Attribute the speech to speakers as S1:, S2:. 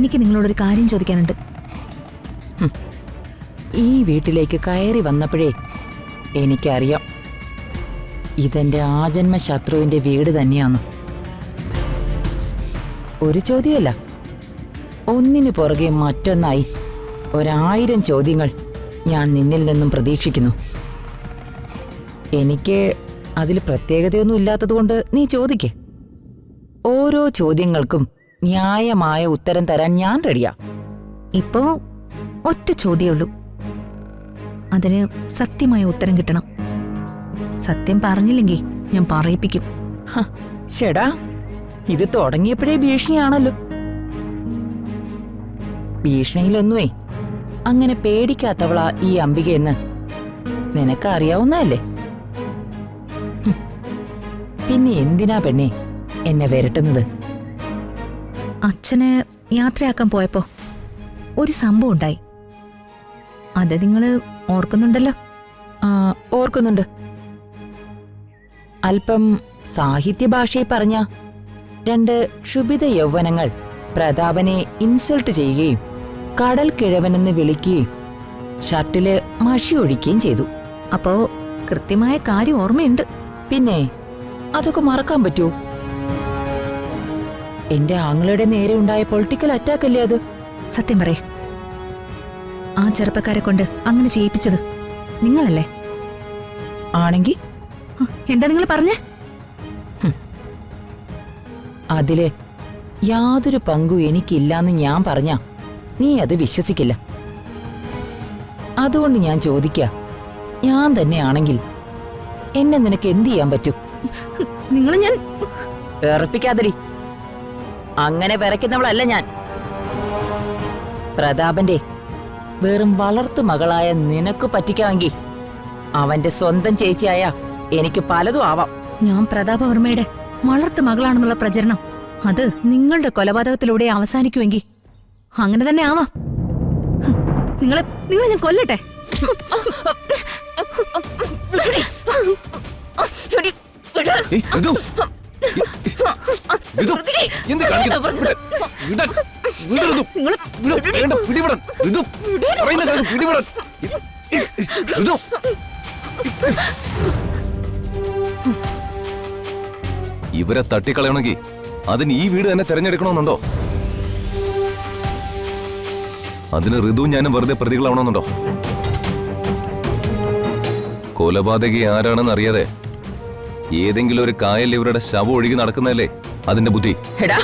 S1: എനിക്ക് നിങ്ങളോടൊരു കാര്യം ചോദിക്കാനുണ്ട്.
S2: ഈ വീട്ടിലേക്ക് കയറി വന്നപ്പോഴേ എനിക്കറിയാം ഇതെന്റെ ആജന്മ ശത്രുവിന്റെ വീട് തന്നെയാണ്. ഒരു ചോദ്യമല്ല, ഒന്നിനു പുറകെ മറ്റൊന്നായി 1000 ചോദ്യങ്ങൾ ഞാൻ നിന്നിൽ നിന്നും പ്രതീക്ഷിക്കുന്നു. എനിക്ക് അതിൽ പ്രത്യേകതയൊന്നും ഇല്ലാത്തതുകൊണ്ട് നീ ചോദിക്കേ. ഓരോ ചോദ്യങ്ങൾക്കും ന്യായമായ ഉത്തരം തരാൻ ഞാൻ റെഡിയാ.
S1: ഇപ്പോ ഒറ്റ ചോദ്യമുള്ളൂ, അതിന് സത്യമായ ഉത്തരം കിട്ടണം. സത്യം പറഞ്ഞില്ലെങ്കിൽ ഞാൻ പറയിപ്പിക്കും.
S2: ചേടാ, ഇത് തുടങ്ങിയപ്പോഴേ ഭീഷണിയാണല്ലോ. ഭീഷണിയിലൊന്നുമേ അങ്ങനെ പേടിക്കാത്തവളാ ഈ അംബികയെന്ന് നിനക്കറിയാവുന്നതല്ലേ. പിന്നെ എന്തിനാ പെണ്ണെ എന്നെ വരട്ടുന്നത്?
S1: അച്ഛനെ യാത്രയാക്കാൻ പോയപ്പോ ഒരു സംഭവം ഉണ്ടായി. അത് നിങ്ങള് ഓർക്കുന്നുണ്ടല്ലോ?
S2: ഓർക്കുന്നുണ്ട്. അല്പം സാഹിത്യ ഭാഷയിൽ പറഞ്ഞ 2 ക്ഷുഭിത യൗവനങ്ങൾ പ്രതാപനെ ഇൻസൾട്ട് ചെയ്യുകയും കടൽ കിഴവനെന്ന് വിളിക്കുകയും ഷർട്ടില് മഷി ഒഴിക്കുകയും ചെയ്തു.
S1: അപ്പോ കൃത്യമായ കാര്യം ഓർമ്മയുണ്ട്.
S2: പിന്നെ അതൊക്കെ മറക്കാൻ പറ്റുമോ? എന്റെ ആങ്ങളുടെ നേരെ ഉണ്ടായ പൊളിറ്റിക്കൽ അറ്റാക്ക് അല്ലേ അത്?
S1: സത്യം പറയേ, ആ ചെറുപ്പക്കാരെ കൊണ്ട് അങ്ങനെ ചെയ്യിപ്പിച്ചത് നിങ്ങളല്ലേ?
S2: ആണെങ്കി
S1: എന്താ നിങ്ങൾ പറഞ്ഞേ?
S2: അതില് യാതൊരു പങ്കും എനിക്കില്ലാന്ന് ഞാൻ പറഞ്ഞ നീ അത് വിശ്വസിക്കില്ല. അതുകൊണ്ട് ഞാൻ ചോദിക്ക, ഞാൻ തന്നെയാണെങ്കിൽ എന്നെ നിനക്ക് എന്ത് ചെയ്യാൻ പറ്റും?
S1: നിങ്ങൾ ഞാൻ
S2: വിറപ്പിക്കാതടി. അങ്ങനെ വിറയ്ക്കുന്നവളല്ല ഞാൻ. പ്രതാപന്റെ വെറും വളർത്തു മകളായ നിനക്ക് പറ്റിക്കാമെങ്കിൽ അവന്റെ സ്വന്തം ചേച്ചിയായ എനിക്ക് പലതും ആവാം.
S1: ഞാൻ പ്രതാപവർമ്മയുടെ വളർത്തു മകളാണെന്നുള്ള പ്രചരണം അത് നിങ്ങളുടെ കൊലപാതകത്തിലൂടെ അവസാനിക്കുമെങ്കിൽ അങ്ങനെ തന്നെ ആവാം. നിങ്ങളെ ഞാൻ കൊല്ലട്ടെ.
S3: ഇവരെ തട്ടിക്കളയണമെങ്കിൽ അതിന് ഈ വീട് തന്നെ തെരഞ്ഞെടുക്കണമെന്നുണ്ടോ? അതിന് ഋതു ഞാനും വെറുതെ പ്രതികളാവണമെന്നുണ്ടോ? കൊലപാതകി ആരാണെന്ന് അറിയാതെ ഏതെങ്കിലും ഒരു കായൽ ഇവരുടെ ശവം ഒഴുകി നടക്കുന്നതല്ലേ അതിന്റെ ബുദ്ധി?
S2: എടാ,